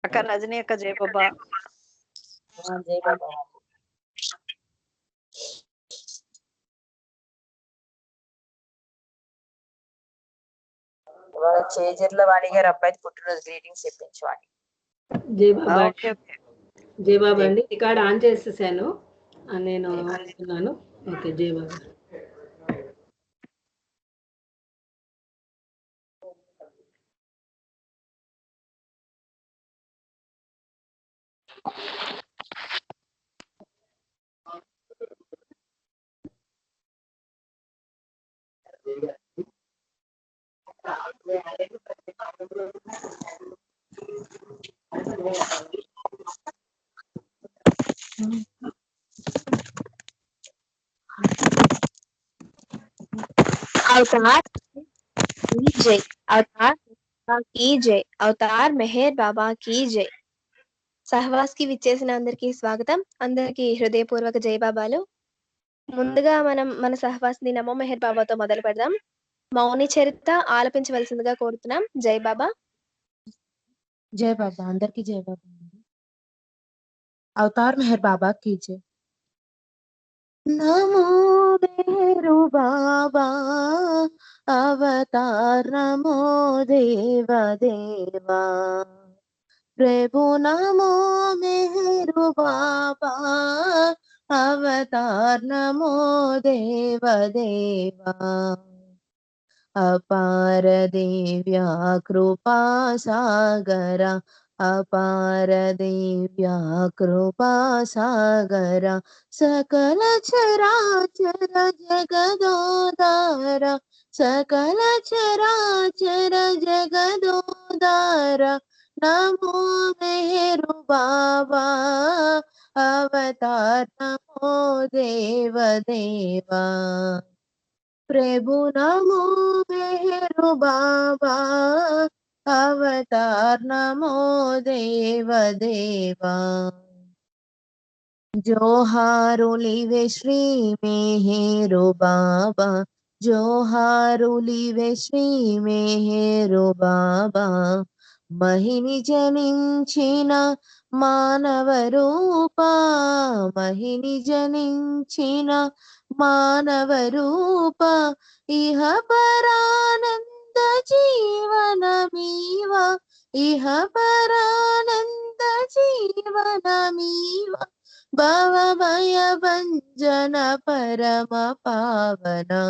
అక్క రజనీ అక్క జై బాబా. జై బాబా. చేజర్ల వాణి గారు అబ్బాయి పుట్టినరోజు గ్రీటింగ్స్ చెప్పించండి. జై బాబా. జై బాబా అండి. రికార్డ్ ఆన్ చేసేసాను, నేను అనుకున్నాను. ఓకే, జై బాబా. अवतार की जय, अवतार की जय, अवतार मेहर बाबा की जय. సహవాస్ కి విచ్చేసిన అందరికీ స్వాగతం. అందరికీ హృదయపూర్వక జై బాబాలు. ముందుగా మనం మన సహవాస్ ని నమో మెహర్ బాబాతో మొదలు పెడదాం. మౌని చరిత్ర ఆలపించవలసిందిగా కోరుతున్నాం. జై బాబా. జై బాబా. అందరికీ జై బాబా. అవతార్ మెహర్ బాబా की जय. నమో మెహరు బాబా అవతార్ నమో దేవ దేవా प्रभु नमो मेहरु बाबा अवतार नमो देव देवा अपार देव्या कृपा सागरा अपार देव्या कृपा सागरा सकल चराचर जगदोदारा सकल चराचर जगदोदारा नमो मेहरु बाबा अवतार नमो देव देवा प्रभु नमो मेहरु बाबा अवतार नमो देव देवा जोहारुलिवे श्री मेहरु बाबा जोहारुलिवे श्री मेहरु बाबा महिनि जनिंचिन मानव रूपा महिनि जनिंचिन मानव रूपा इह परानंद जीवनमीवा इह परानंद जीवनमीवा भवभय भंजन परम पावना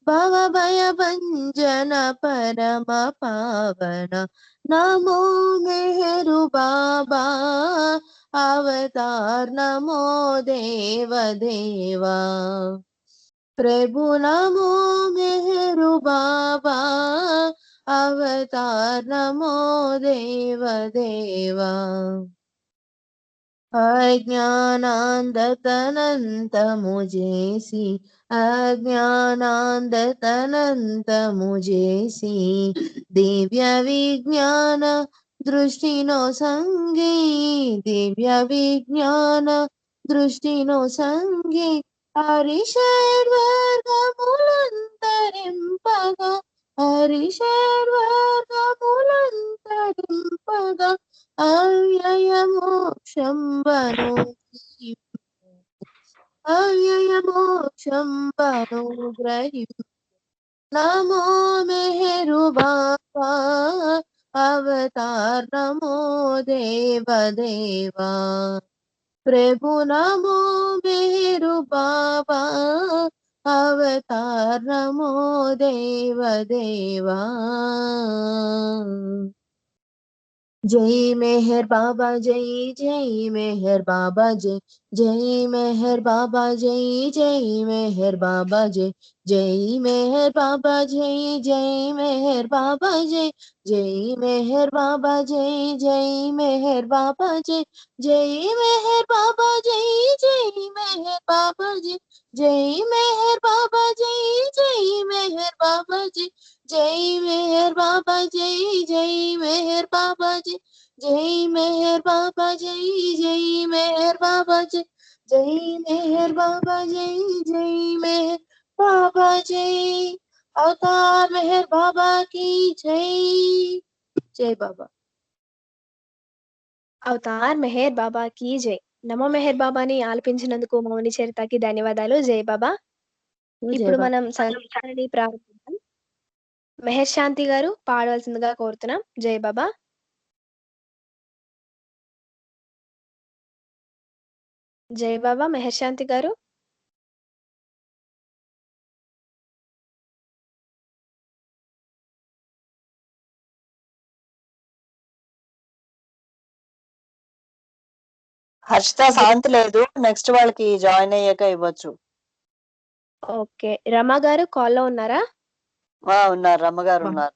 भवभय भंजन परम पावना नमो मेहरु बाबा अवतार नमो देव देवा प्रभु नमो मेहरु बाबा अवतार नमो देव देवा अज्ञानांधतनंतमुजेसी अज्ञानांधतनंतमुजेसी दिव्य विज्ञान दृष्टिनो संगी दिव्य विज्ञान दृष्टिनो संगी हरिषड्वर्गमुलंतरिंपगा हरिषड्वर्गमुलंतरिंपगा अव्ययमोक्षंबनो अव्ययमोक्षंबनुग्रहि नमो मेहरु बाबा अवतार नमो देव देवा प्रभु नमो मेहरु बाबा अवतार नमो देव देवा जय मेहर बाबा जय जय मेहर बाबा जय मेहर बाबा जय मेहर बाबा जय मेहर बाबा जय मेहर बाबा जय मेहर बाबा जय मेहर बाबा जय मेहर बाबा जय मेहर बाबा जय मेहर बाबा जय मेहर बाबा जय मेहर बाबा जय मेहर बाबा जय मेहर बाबा जय मेहर बाबा जय मेहर बाबा जय मेहर बाबा जय अवतार मेहर बाबा की जय जय बाबा। అవతార్ మెహర్ బాబా కీ జై. నమో మెహర్ బాబాని ఆలపించినందుకు మౌని చరితకి ధన్యవాదాలు. జై బాబా. ఇప్పుడు మనం సంగీతాన్ని ప్రారంభిద్దాం. మెహర్ శాంతి గారు పాడవలసిందిగా కోరుతున్నాం. జై బాబా. జై బాబా. మెహర్ శాంతి గారు. హర్షిత శాంతి లేదు, నెక్స్ట్ వాళ్ళకి జాయిన్ అయ్యాక ఇవ్వచ్చు. ఓకే, రమా గారు కాల్లో ఉన్నారా? ఉన్నారు, రమ్మగారు ఉన్నారు.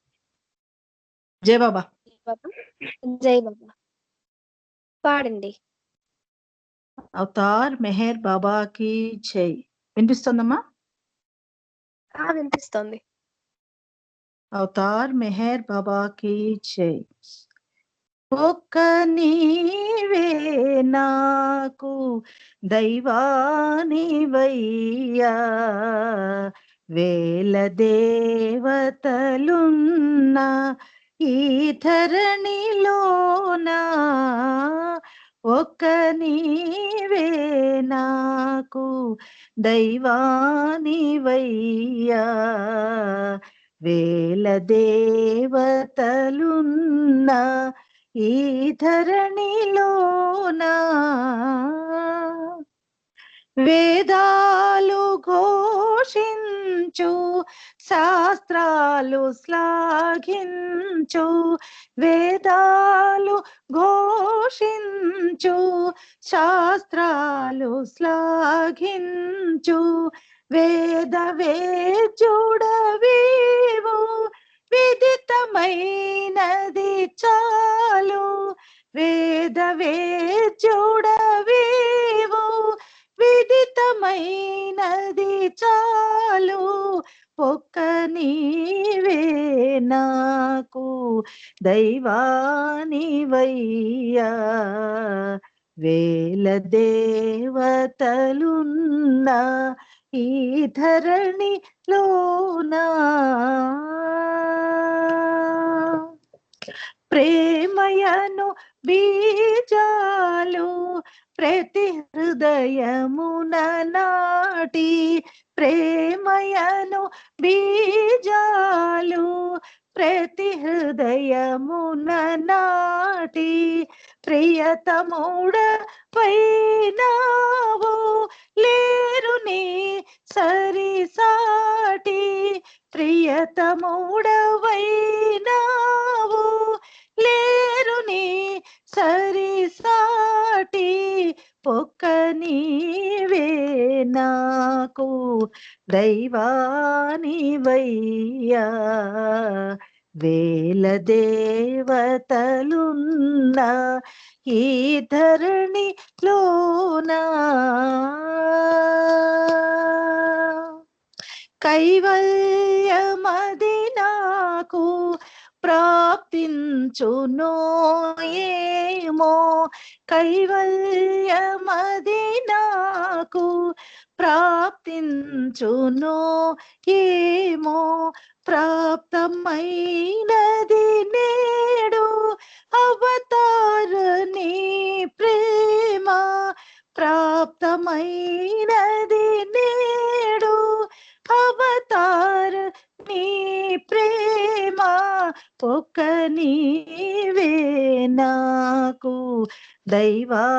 జై బాబా. జై బాబా, పాడండి. అవతార్ మెహర్ బాబాకి జై. వినిపిస్తుందమ్మా? వినిపిస్తోంది. అవతార్ మెహర్ బాబాకి జై. ఒక్క నీవే నాకు దైవానివయ్యా, వేల దేవతలున్నా ఈ ధరణిలోనా, ఒక్క నీవే నాకు దైవానివయ్యా, వేల దేవతలున్నా ఈ ధరణిలోనా, వేదాలు ఘోషించు శాస్త్రాలు శ్లాఘించు, వేదాలు ఘోషించు శాస్త్రాలు శ్లాఘించు, వేద వేద్యుడవీవు విదితమైనది చాలు, వేద వేద్యుడవీవు విదితమైనది చాలు, ఒక్క నీవే నాకు దైవానివయ్యా, వేల దేవతలున్నా ఈ ధరణిలోనా, ప్రేమయను బీజాలు ప్రతి హృదయమున నాటి, ప్రేమయను బీజాలు ప్రతి హృదయమున నాటి, ప్రియతముడవైనావు లేరు నీ సరిసాటి, ప్రియతముడవైనావు లేరు నీ సరిసాటి, ఒక్క నీవే నాకు దైవానివయ్యా, వేల దేవతలున్నా ఈ ధరణిలోనా, కైవల్యమది నాకు ప్రాప్తించునో ఏమో, కైవల్యమది నాకు ప్రాప్తించునో ఏమో, ప్రాప్తమైనది నేడు అవతార నీ ప్రేమ, ప్రాప్తమైనది నేడు అవతార నీ ప్రేమ, ఒక్క నీవే నాకు దైవానివయ్యా,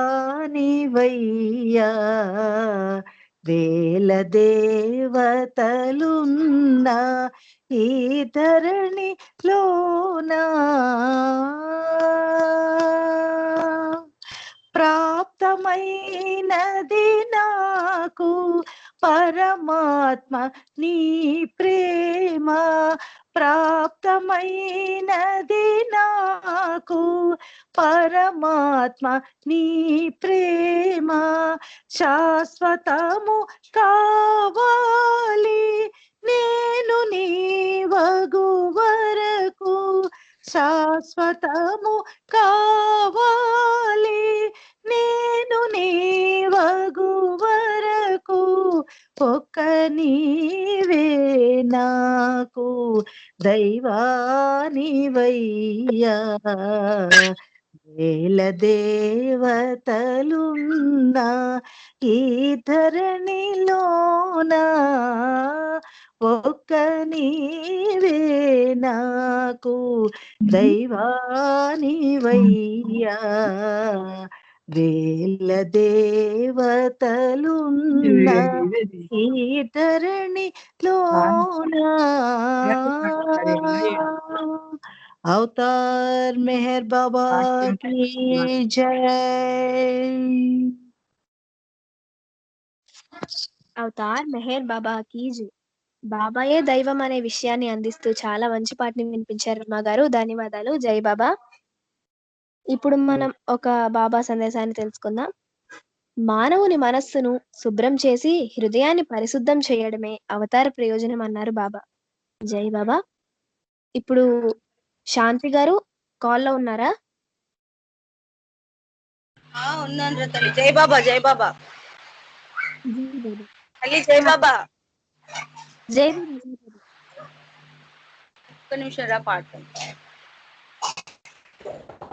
వేల దేవతలున్నా ఈ ధరణిలోనా, ప్రాప్తమైనది నాకు పరమాత్మ నీ ప్రేమ, ప్రాప్తమైనది నాకు పరమాత్మ నీ ప్రేమ, శాశ్వతము కావాలి నేను నీ వగు వరకు, శాశ్వతము కావాలి నేను నీ వగు వరకు, ఒక్క నీవే నాకు దైవానివయ్యా, వేల దేవతలున్నా ఈ ధరణిలోన ఒక్క నీవే నాకు దైవానివయ్యా. వేల దేవతలున్నా ఈ ధరణిలోన अवतार मेहर बाबा की जय. అవతార్ మెహర్ బాబా కీ జై. బాబాయే దైవం అనే విషయాన్ని అందిస్తూ చాలా మంచి పాటని వినిపించారు రమా గారు, ధన్యవాదాలు. జై బాబా. ఇప్పుడు మనం ఒక బాబా సందేశాన్ని తెలుసుకుందాం. మానవుని మనస్సును శుభ్రం చేసి హృదయాన్ని పరిశుద్ధం చేయడమే అవతార ప్రయోజనం అన్నారు బాబా. జై బాబా. ఇప్పుడు శాంతి గారు కాల్లో ఉన్నారా? ఉన్నాను రా తల్లి. జై బాబా, జై బాబా జై బాబా. తల్లి, జై బాబా. జై బాబా. జై బాబా. ఒక్క నిమిషం రా పాట.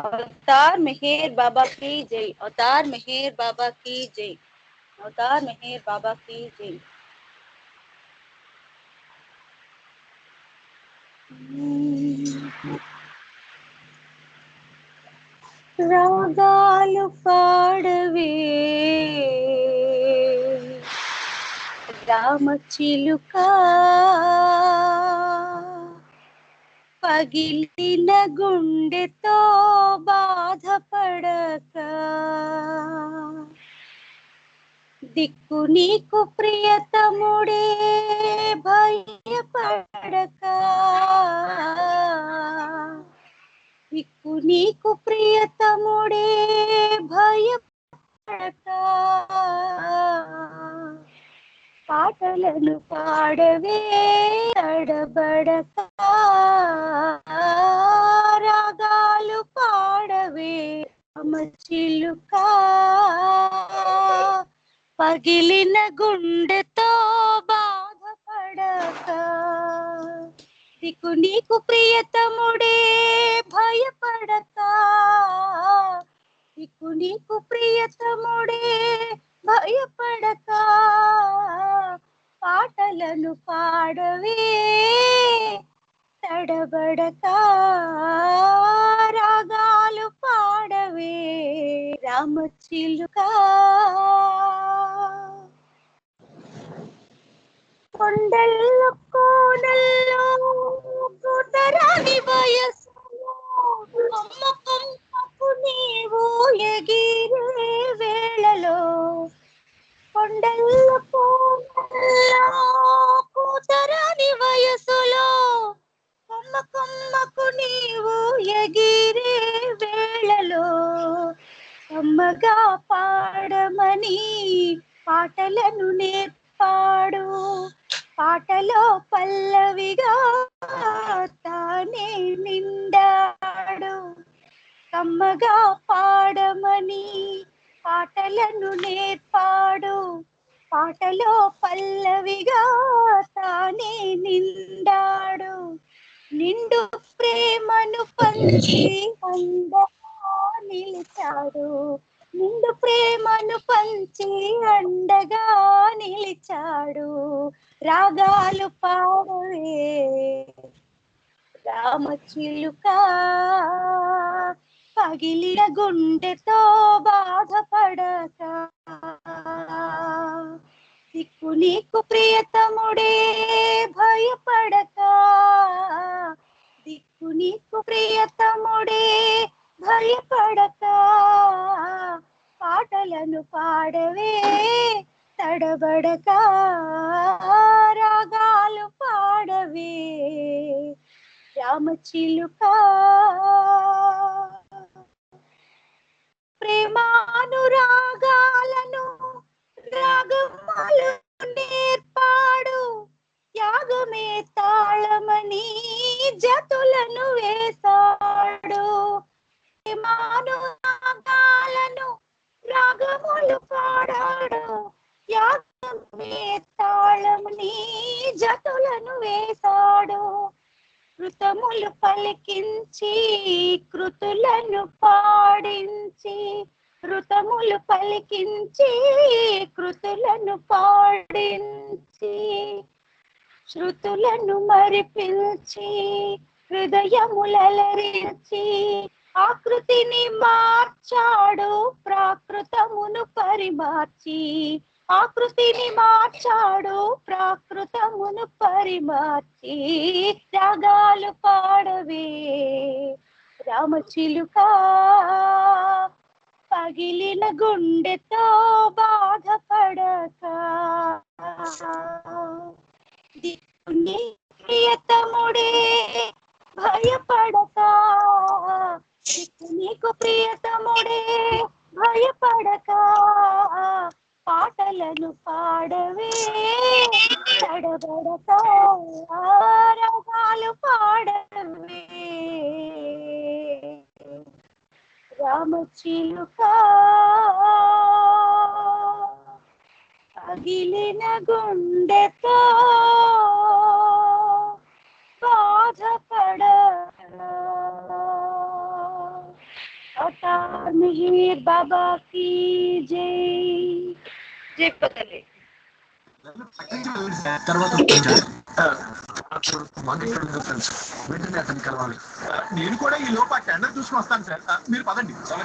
అవతార్ మెహర్ బాబా की जय, అవతార్ మెహర్ బాబా की जय, అవతార్ మెహర్ బాబా की जय. రాగాలు పాడవే రామచిలుక, పగిలిన గుండెతో బాధపడక, దిక్కు నీకు ప్రియతముడే భయపడక, దిక్కు నీకు ప్రియతముడే భయపడక, పాటలను పాడవే అడబడక, రాగాలు పాడవే రామచిలుక, పగిలిన గుండెతో బాధపడక, దిక్కు నీకు ప్రియతముడే భయపడక, దిక్కు నీకు ప్రియతముడే భయపడక, పాటలను పాడవే తడబడక, రాగాలు పాడవే రామచిలుక. కొండల్లో కోనల్లో కుదరని వయసులో కొమ్మ కొమ్మకు నీవు ఎగిరే వేళలో, కొండల్లో కోనల్లో కుదరని వయసులో కొమ్మ కొమ్మకు నీవు ఎగిరే వేళలో, అమ్మగా పాడమని పాటలను నేర్పాడు, పాటలో పల్లవిగా తానే నిండాడు, కమ్మగా పాడమని పాటలను నేర్పాడు, పాటలో పల్లవిగా తానే నిండాడు, నిండు ప్రేమను పంచి అండగా నిలిచాడు, నిండు ప్రేమను పంచి అండగా నిలిచాడు, రాగాలు పాడవే రామచిలుక, పగిలిన గుండెతో బాధపడక, దిక్కు నీకు ప్రియతముడే భయపడక, దిక్కు నీకు ప్రియతముడే భయపడక, పాటలను పాడవే తడబడక, రాగాలు పాడవే రామచిలుక. ప్రేమానురాగాలను రాగములు నేర్పాడు, యాగమే తాళమని జతులను వేశాడు, ప్రేమానురాగాలను రాగములు పాడాడు, యాగమే తాళమని జతులను వేశాడు, కృత శృతములు పలికించి కృతులను పాడించి ఋతములు పలికించి కృతులను పాడించి శృతులను మరిపించి హృదయములలరించి ఆకృతిని మార్చాడు ప్రాకృతమును పరిమార్చి ఆకృతిని మార్చాడు ప్రాకృతమును పరిమార్చి రాగాలు పాడవే రామచిలుక పగిలిన గుండెతో బాధపడక దిక్కుని ప్రియతముడే భయపడక దిక్కు నీకు ప్రియతముడే భయపడక పాటలను పాడవే తడబడక రాగాలు పాడవే రామచిలుక పగిలిన గుండెతో బాధపడక अवतार मिहिर बाबा की जय जय पकड़े తర్వాత వెంటనే అతన్ని కలవాలి. నేను కూడా ఈ లోపు టెండర్ చూసుకుని వస్తాను సార్. మీరు పదండి సార్.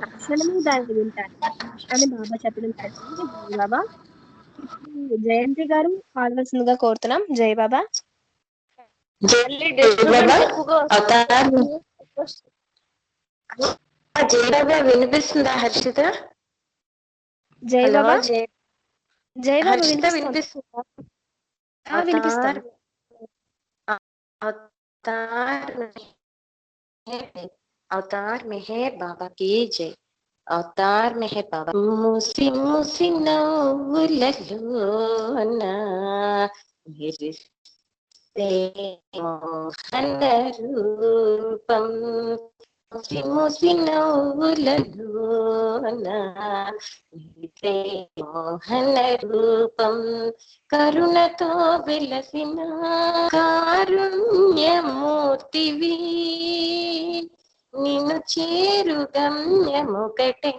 తక్షణమే దాన్ని వింటారు అని బాబా చెప్పడం జరిగింది. బాబా జయంతి గారు పాడవలసిందిగా కోరుతున్నాం. జై బాబా. జై బాబా వినిపిస్తుందా హర్షిత? జై బాబా. జై బాబా హర్షిత వినిపిస్తుందా? వినిపిస్తారు. अवतार मेहर बाबा की जय. अवतार मेहर बाबा मुसी मुसी नव्వులలోన మెరిసే మోహన రూపం ముసి ముసి నవ్వులలోన మెరిసే మోహన రూపం కరుణతో వెలసిన కారుణ్యమూర్తివి నిన్ను చేరు గమ్యమొకటే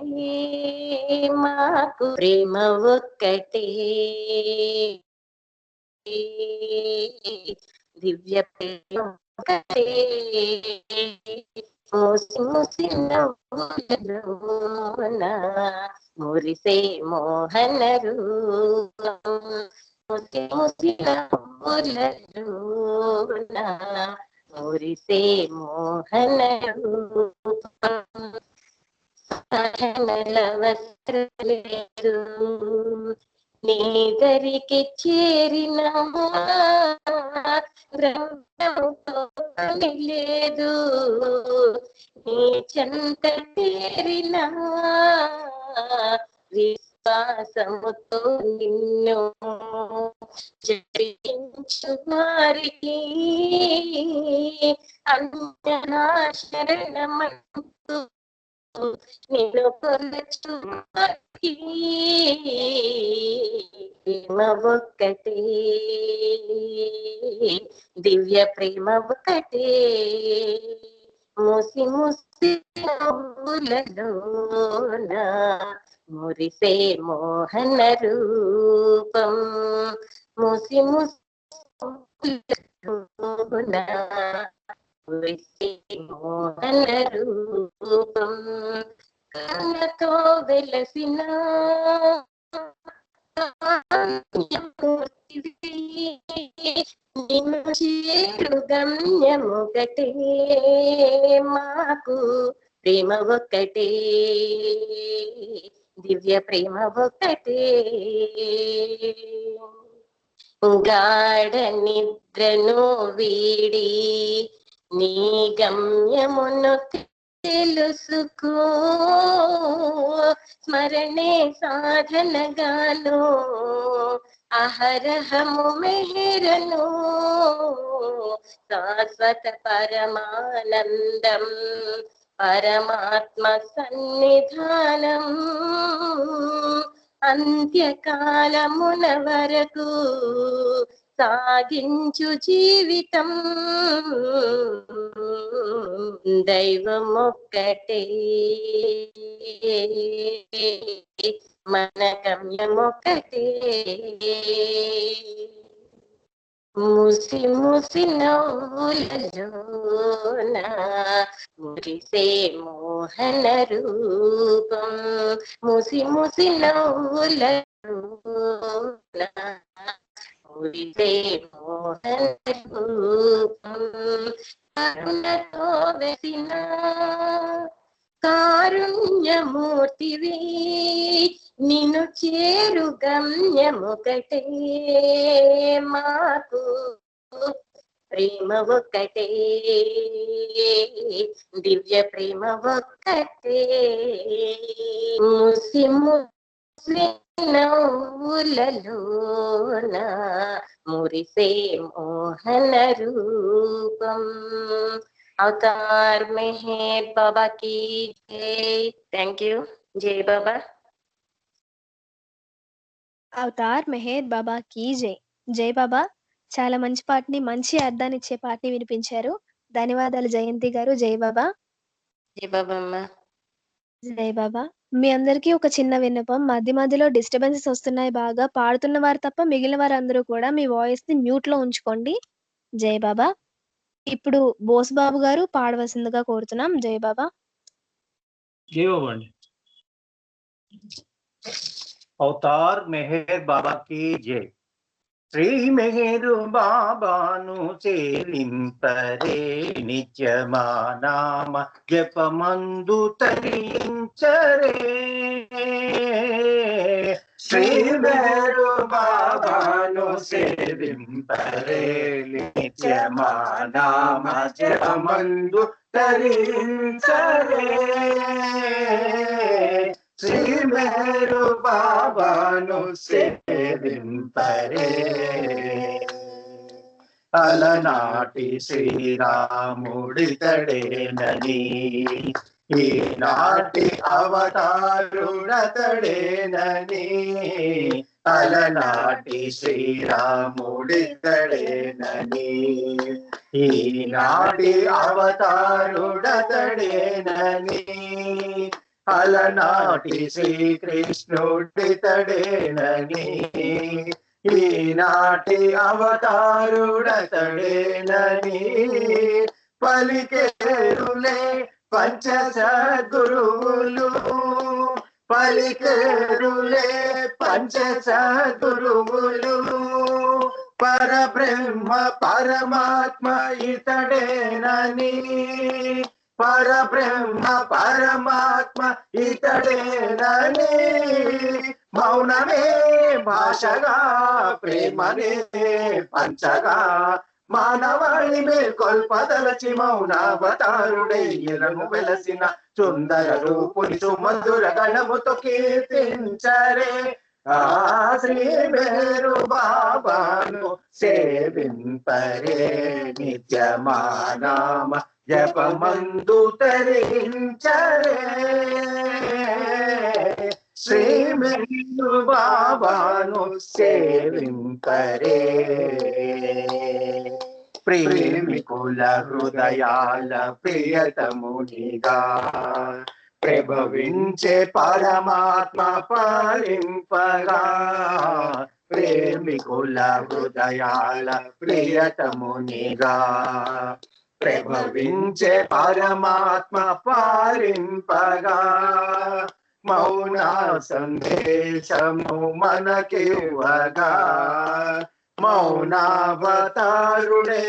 మాకు ప్రేమ ఒక్కటే దివ్య ప్రేమ ఒక్కటే ముసి ముసి నవ్వులలోన మురిసే మోహన రూపం ముసి ముసి నవ్వులలోన మురిసే మోహన రూపం సహనల వస్త్రలేదు నీదరికి చేరిన లేదు నీ చెంత చేరిన విశ్వాసముతో నిన్ను జపించు వారికి అంజనా శరణమంటూ నిన్ను కొలచు వారికి ప్రేమ ఒక్కటే దివ్య ప్రేమ ఒక్కటే ముసి ముసి నవ్వులలోన మురిసే మోహన రూపం ముసి ముసి మురిసే మోహన రూపం కన్నతో వెలసిన నిన్ను చేరు గమ్యమొకటే మాకు ప్రేమ ఒక్కటే దివ్య ప్రేమ ఒక్కటే గాఢ నిద్రను వీడి నీ గమ్యమును తెలుసుకో స్మరణే సాధనగాను అహరహము మెహరను శాశ్వత పరమానందం పరమాత్మ సన్నిధానం అంత్యకాలమున వరకు సాగించు జీవితం దైవమొక్కటే మన గమ్యమొక్కటే ముసి ముసి నవ్వులలోన మురిసే మోహన రూపం ముసి ముసి నవ్వులలోన మురిసే మోహన రూపం కరుణతో వెసిన కారుణ్యమూర్తివి నిన్ను చేరు గమ్యమొకటే మాకు ప్రేమ ఒక్కటే దివ్య ప్రేమ ఒక్కటే ముసి ముసి నవ్వులలోన మురిసే మోహన రూపం అవతార్ మెహర్ బాబా की जय थैंक यू जय बाबा అవతార్ మెహర్ బాబా కీ జై. జై బాబా, చాలా మంచి పాటని, మంచి అర్థాన్ని ఇచ్చే పాటని వినిపించారు. ధన్యవాదాలు జయంతి గారు. జై బాబా. जय बाबा अम्मा జై బాబా. మీ అందరికీ ఒక చిన్న విన్నపం. మధ్య మధ్యలో డిస్టర్బెన్సెస్ వస్తున్నాయి బాగా. పాడుతున్న వారు తప్ప మిగిలిన వారందరూ కూడా మీ వాయిస్ ని మ్యూట్ లో ఉంచుకోండి. జై బాబా. ఇప్పుడు బోస్ బాబు గారు పాడవలసిందిగా కోరుతున్నాం. జై బాబా. అండి. అవతార్ మెహర్ బాబా కీ జై. శ్రీ మెహరు బాబాను సేవింపరే నిత్యమా నామ జపమందు తరించరే. శ్రీ మెహరు బాబాను సేవింపరే నిత్యమా నామ జపమందు తరించరే. శ్రీ మెహరు బాబాను సేవింపరే. అలనాటి శ్రీరాముడితడేనని ఈనాటి అవతారుడతడేనని. అలనాటి శ్రీరాముడితడేనని ఈనాటి అవతారుడతడేనని. అలనాటి శ్రీకృష్ణుడితడేనని ఈనాటి అవతారుడతడేనని. పలికేరులే పంచ సద్గురువులు పలికేరులే పంచ సద్గురువులు. పరబ్రహ్మ పరమాత్మ ఇతడేనని పరబ్రహ్మ పరమాత్మ ఇతడేనని. మౌనమే భాషగా ప్రేమనే పంచగా మానవాళి మేల్కొల్పదలచి మౌనావతారుడై ఇలను వెలసిన సుందర రూపుని సుమధుర గణముతో కీర్తించరే. ఆ శ్రీ మేరు బాబాను సేవింపరే నిత్యమా నామ జపమందు తరించరే. శ్రీ మేరు బాబాను సేవింపరే. ప్రేమికుల హృదయాల ప్రియతమునిగా ప్రభవించే పరమాత్మ పాలింపగా. ప్రేమికుల హృదయాల ప్రియతమునిగా ప్రభవించే పరమాత్మ పాలింపగా. మౌన సందేశము మనకివ్వగా మౌనావతారుడే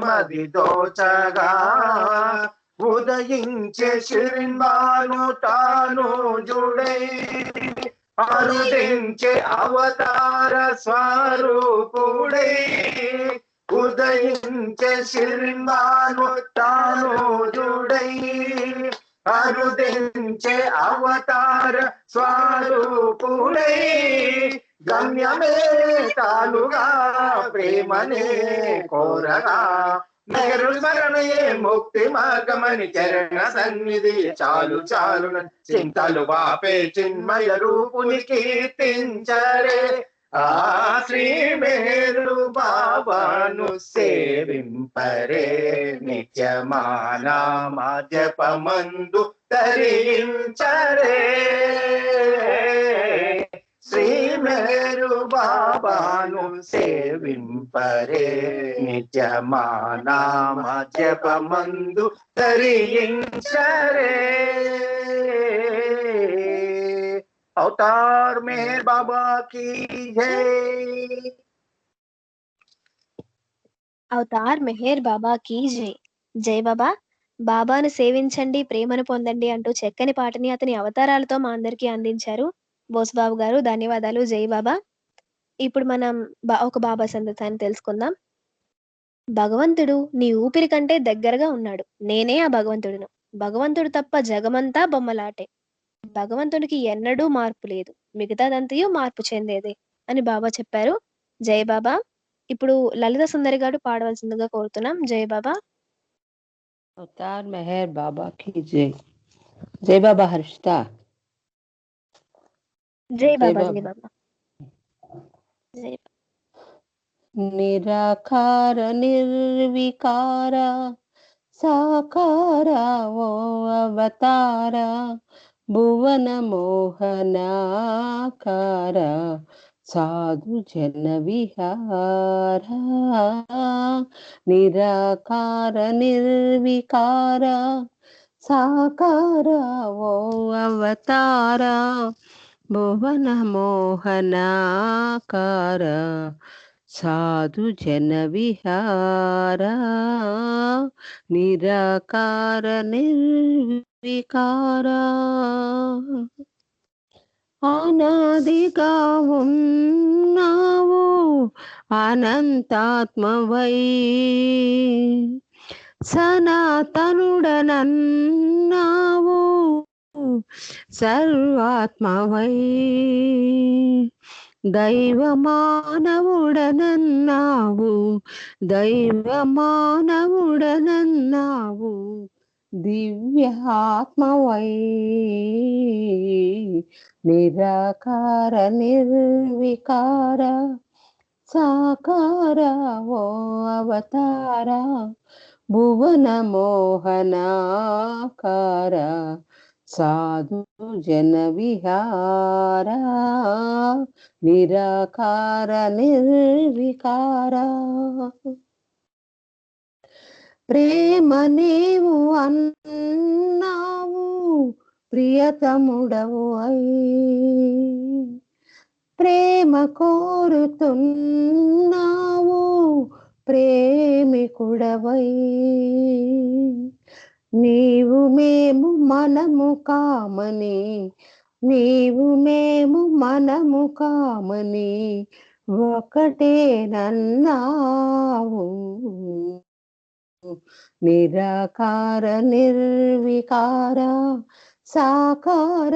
మది దోచగా. ఉదయించే శిరిన్బాను తాను జుడై అరుదించే అవతార స్వరూపుడై. ఉదయించే శిరిన్బాను తాను జుడై అరుదించే అవతార స్వరూపుడై. గమ్యమే తానుగా ప్రేమనే కోరగా నెహరు స్మరణయే ముక్తి మార్గమని చరణ సన్నిధి చాలు చాలు చింతలు బాపే చిన్మయ రూపుని కీర్తించరే ఆ శ్రీ మేరు బాబాను సేవింపరే నిత్యమానామ జపమందు తరించరే శ్రీ మేరు బాబాను సేవింపరే నిత్యమానామ జపమందు తరించరే అవతార్ మేర్ బాబా की जय అవతార్ మెహర్ బాబా కీ జై. జై బాబా. బాబాను సేవించండి, ప్రేమను పొందండి అంటూ చక్కని పాటని అతని అవతారాలతో మా అందరికీ అందించారు బోస్బాబు గారు. ధన్యవాదాలు. జై బాబా. ఇప్పుడు మనం ఒక బాబా సందేశాన్ని తెలుసుకుందాం. భగవంతుడు నీ ఊపిరి కంటే దగ్గరగా ఉన్నాడు. నేనే ఆ భగవంతుడును. భగవంతుడు తప్ప జగమంతా బొమ్మలాటే. భగవంతుడికి ఎన్నడూ మార్పు లేదు. మిగతాదంతయు మార్పు చెందేదే అని బాబా చెప్పారు. జై బాబా. ఇప్పుడు లలిత సుందరి గారు పాడవలసిందిగా కోరుతున్నాం. జై బాబా. అవతార్ మెహర్ బాబా కి జై. జై బాబా హర్షిత. జై బాబా. జై బాబా. జై బాబా. నిరాకార నిర్వికార సాకార ఓ అవతార భువన మోహనాకార సాధు జన విహార నిరాకార నిర్వికార సాకార ఓ అవతార భువన మోహనాకార సాధు జన విహార నిరాకార నిర్వికార అనాదిగా ఉన్నావు అనంతాత్మవై సనాతనుడనన్నావు సర్వాత్మవై దైవ మానవుడనన్నావు దైవ మానవుడనన్నావు దివ్యాత్మవై నిరాకార నిర్వికార సాకార ఓ అవతార భువన మోహనాకార సాధు జన విహార నిరాకార నిర్వికార ప్రేమ నీవు అన్నావు ప్రియతముడవు అయి ప్రేమ కోరుతున్నావు ప్రేమికుడవై నీవు మేము మనము కామని నీవు మేము మనము కామని ఒకటేనన్నావు నిరాకార నిర్వికార సాకార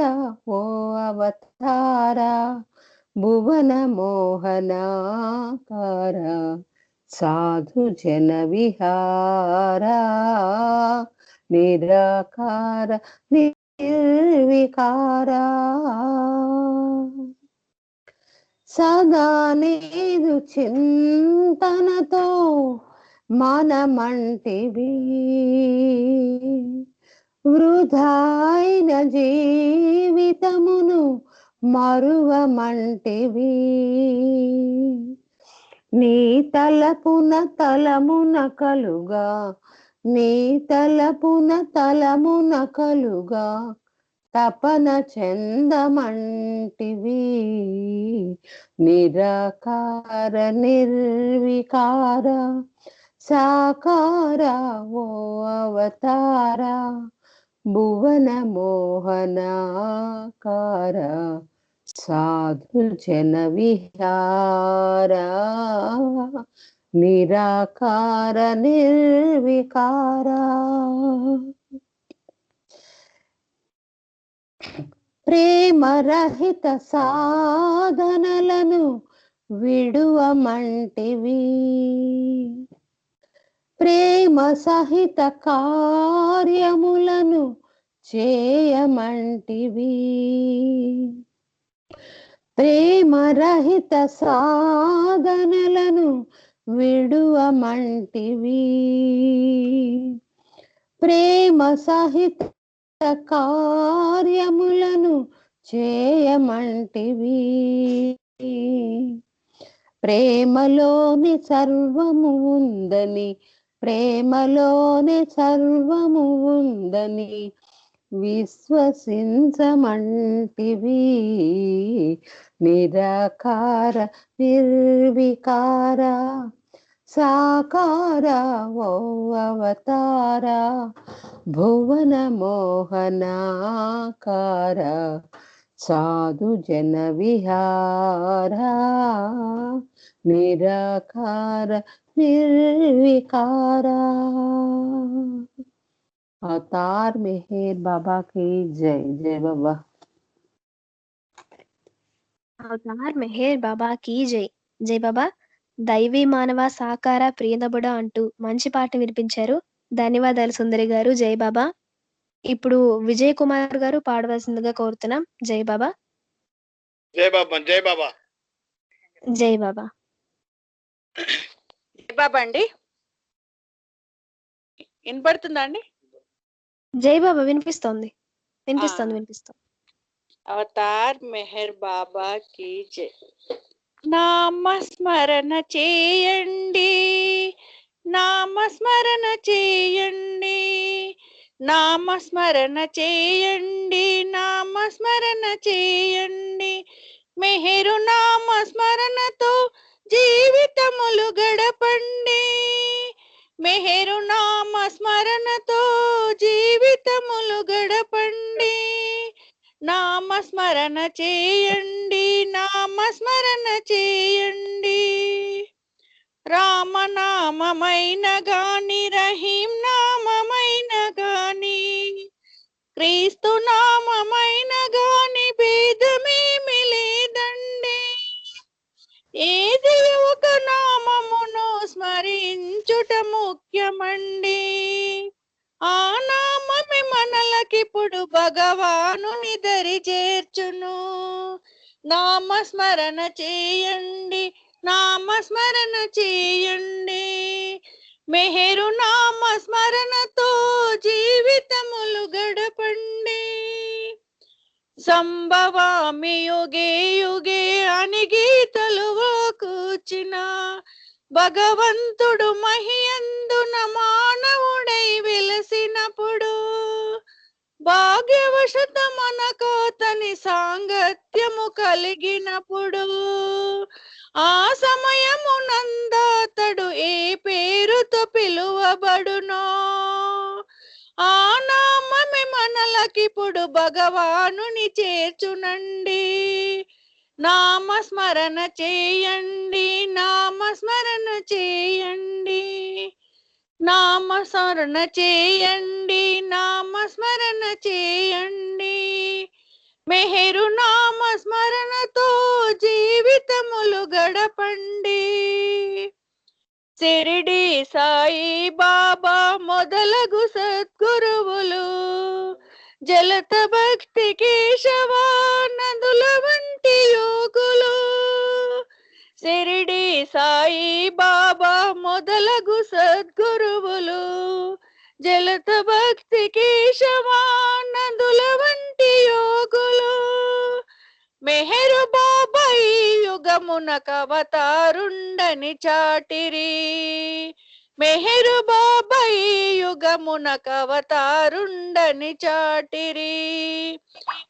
ఓ అవతార భువన మోహనాకార సాధు జన విహార నిరాకార నిర్వికార సదా నీదు చింతనతో మనమంటివి వృధాయిన జీవితమును మరువమంటివి నీ తలపున తలమున కలుగా నీ తలపున తలమున కలుగా తపన చందమంటివి నిరాకార నిర్వికార సాకార ఓ అవతార భువన మోహనాకార సాధు జన విహార నిరాకార నిర్వికార ప్రేమరహిత సాధనలను విడువమంటివి, ప్రేమ సహిత కార్యములను చేయమంటివి, ప్రేమరహిత సాధనలను విడువమంటివి, ప్రేమ సహిత కార్యములను చేయమంటివి, ప్రేమలోని సర్వము ఉందని, ప్రేమలోని సర్వము ఉందని విశ్వసించమంటివి, నిరాకార నిర్వికార సాకార ఓ అవతార, భువన మోహనాకార సాధు జన విహార, నిరాకార నిర్వికార। अवतार मेहर बाबा की जय। जय बाबा। అవతార్ మెహర్ బాబా కీ జై. జై బాబా. దైవీ మానవ సాకార ప్రియనబుడ అంటూ మంచి పాట వినిపించారు. ధన్యవాదాలు సుందరి గారు. జై బాబా. ఇప్పుడు విజయ్ కుమార్ గారు పాడవలసిందిగా కోరుతున్నాం. జై బాబా. జై బాబా. జై బాబా. జై బాబా. జై బాబా అండి, వినపడుతుందా అండి? జై బాబా వినిపిస్తోంది. వినిపిస్తోంది. అవతార్ మెహర్ బాబా కీ జై. నామస్మరణ చేయండి, నామస్మరణ చేయండి, నామస్మరణ చేయండి, నామస్మరణ చేయండి, మెహరు నామస్మరణతో జీవితములు గడపండి, మెహరు నామస్మరణతో జీవితములు గడపండి, నామస్మరణ చేయండి, నామస్మరణ చేయండి, రామనామమైన గాని రహీం నామమైన గాని క్రీస్తు నామమైన గాని భేదమేమి లేదండి, ఏది ఒక నామమును స్మరించుట ముఖ్యమండి, ఆ నామమే మనలకిప్పుడు భగవానుని దరి చేర్చును, నామస్మరణ చేయండి, నామస్మరణ చేయండి, మెహరు నామస్మరణతో జీవితములు గడపండి, సంభవామి యుగే యుగే అని గీతలుగా కూర్చిన భగవంతుడు మహియందున మానవుడై వెలసినప్పుడు, భాగ్యవశత మనకు అతని సాంగత్యము కలిగినప్పుడు, ఆ సమయమునందతడు ఏ పేరుతో పిలువబడునో, ఆ నామమే మనలకిప్పుడు భగవానుని చేర్చునండి, నామస్మరణ చేయండి, నామస్మరణ చేయండి, నామస్మరణ చేయండి, నామస్మరణ చేయండి, మెహరు నామస్మరణతో జీవితములు గడపండి, షిరిడి సాయి బాబా మొదలగు సద్గురువులు, జలత భక్తి కేశవ నదుల వంటి యోగులు, షిరిడి సాయి బాబా మొదలగు సద్గురువులు, జలత భక్తి కేశవ నదుల వంటి యోగులు, మెహరు బాబా ఈ యుగమునకు అవతారుండని చాటిరి, మెహరు బాబా ఈ యుగమునకు అవతారుండని చాటిరి,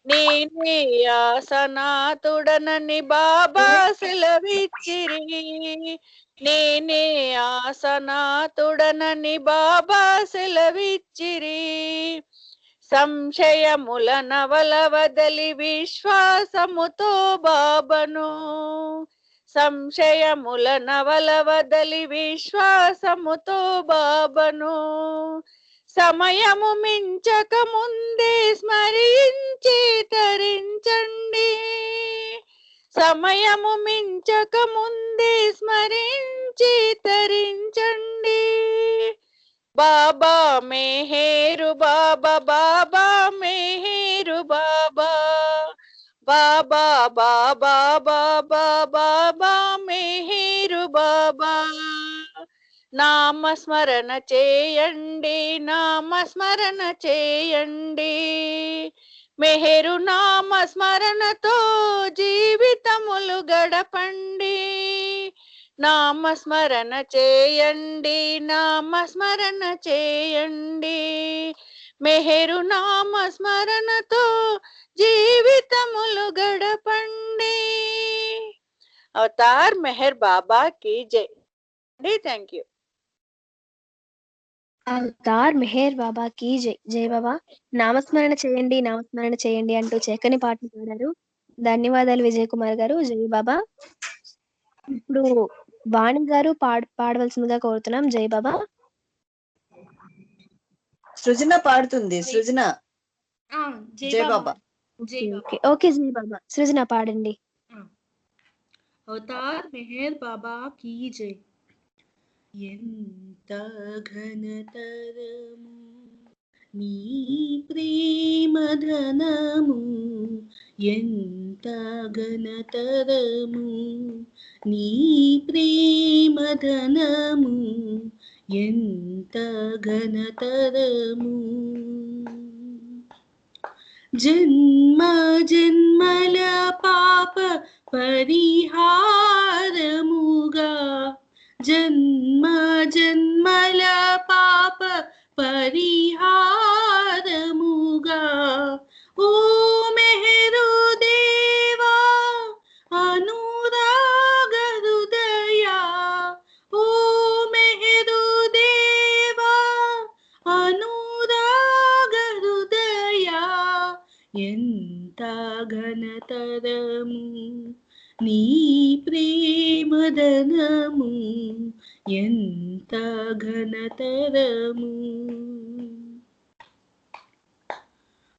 నేనే ఆ సనాతుడనని బాబా సెలవిచ్చిరి, నేనే ఆ సనాతుడనని బాబా సెలవిచ్చిరి, సంశయముల నవల వదలి విశ్వాసముతో బాబను, సంశయముల నవల వదలి విశ్వాసముతో బాబను, సమయము మించక ముందే స్మరించి తరించి సమయము మించక ముందే స్మరించి తరించండి. బాబా మెహేరు బాబా, బాబా మెహేరు బాబా, బాబా బాబా బాబా బాబా మెహేరు బాబా. నామస్మరణ చేయండి, నామస్మరణ చేయండి. మెహరు నామస్మరణతో జీవితములు గడపండి. నామస్మరణ చేయండి, నామస్మరణ చేయండి. మెహరు నామస్మరణతో జీవితములు గడపండి. అవతార్ మెహర్ బాబా కీ జై. Thank you. అవతార్ మెహర్ బాబా కీ జై. జై బాబా. నామస్మరణ చేయండి, నామస్మరణ చేయండి అంటూ చక్కని పాటలు పాడారు. ధన్యవాదాలు విజయ్ కుమార్ గారు. జై బాబా. ఇప్పుడు వాణి గారు పాడవలసిందిగా కోరుతున్నాం. జై బాబా. సృజన పాడుతుంది. సృజన. జై బాబా. ఓకే జై బాబా. సృజన పాడండి. అవతార్ మెహర్ బాబా కీ జై. ఎంత ఘనతరము నీ ప్రేమ ధనము, ఎంత ఘనతరము నీ ప్రేమ ధనము, ఎంత ఘనతరము. జన్మ జన్మల పాప పరిహారముగా, జన్మ జన్మల పాప పరిహారముగా, ఓ మెహరు దేవా అనురాగ హృదయా, ఓ మెహరు దేవా అనురాగ హృదయా. ఎంత ఘనతరము నీ ప్రేమధనము, ఎంత ఘనతరము.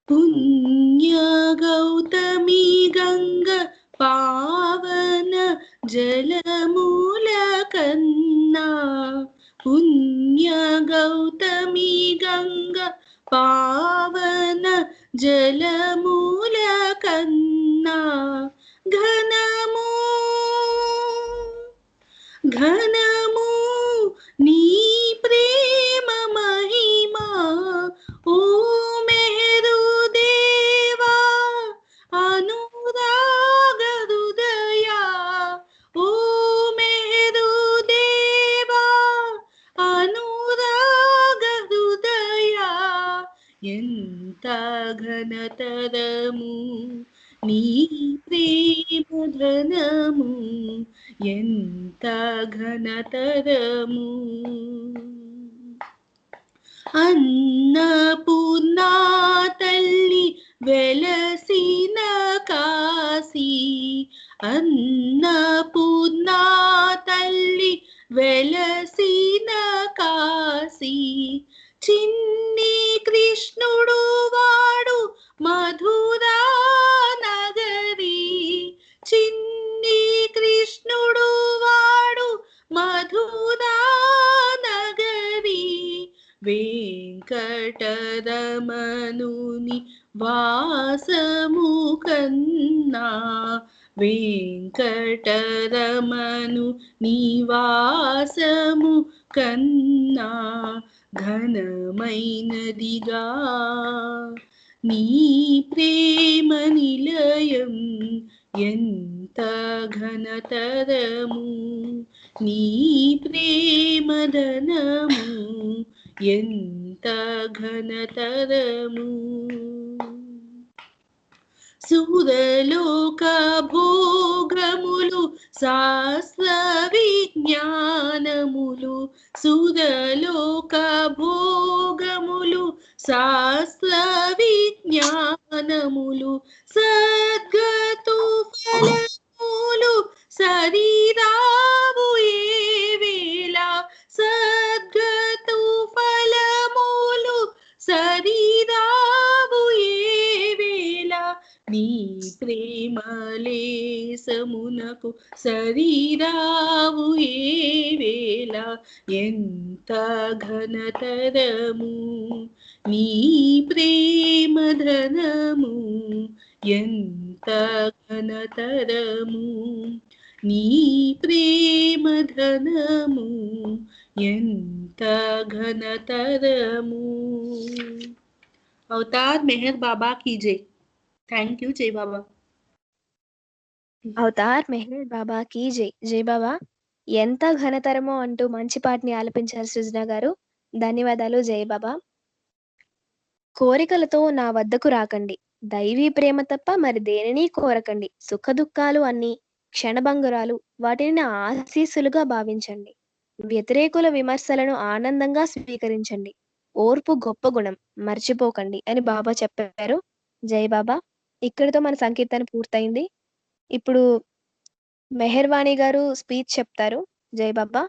పుణ్య గౌతమి గంగ పావన జలమూల కన్నా, పుణ్య గౌతమి గంగ పావన జలమూల కన్నా, ఘనము ఘనము నీ ప్రేమ మహిమా, ఓ మెహరు దేవా అనురాగ హృదయా, ఓ మెహరు దేవా అనురాగ హృదయా. ఎంత ఘనతరము నీ ప్రేమధనము, ఎంత ఘనతరము. అన్నపూర్ణా తల్లి వెలసిన కాశీ, అన్నపూర్ణా తల్లి వెలసిన కాశీ. చిన్ని కృష్ణుడు వాడు మధురా నగరి, చిన్ని కృష్ణుడు వాడు మధురా నగరి. వెంకటరమణుని వాసము కన్నా, వెంకటరమణు నివాసము కన్నా ఘనమైనదిగా నీ ప్రేమ నిలయం. ఎంత ఘనతరము నీ ప్రేమధనము, ఎంత ఘనతరము. సురలోక భోగములు శాస్త్ర విజ్ఞానములు, సురలోక భోగములు శాస్త్ర విజ్ఞానములు. సద్గతు ఫలములు సరిరావు ఏ వేళ, సద్గతు ఫలములు సరిరావు ఏ వేళ. నీ ప్రేమలేసమునకు శరీరావు ఏ వేళ ఎంత ఘనతరము నీ ప్రేమ ధనము ఎంత ఘనతరము నీ ప్రేమ ధనము ఎంత ఘనతరము అవతార్ మెహర్ బాబా की जय థ్యాంక్ యూ జై బాబా అవతార్ మెహర్ బాబా కీ జై. జై బాబా. ఎంత ఘనతరమో అంటూ మంచి పాటని ఆలపించారు సృజన గారు. ధన్యవాదాలు జై బాబా. కోరికలతో నా వద్దకు రాకండి, దైవీ ప్రేమ తప్ప మరి దేనిని కోరకండి. సుఖ దుఃఖాలు అన్ని క్షణభంగురాలు, వాటిని నా ఆశీస్సులుగా భావించండి. వ్యతిరేకుల విమర్శలను ఆనందంగా స్వీకరించండి. ఓర్పు గొప్ప గుణం, మర్చిపోకండి అని బాబా చెప్పారు. జై బాబా. ఇక్కడితో మన సంకీర్తన పూర్తయింది. ఇప్పుడు మెహర్వాణి గారు స్పీచ్ చెప్తారు. జై బాబా.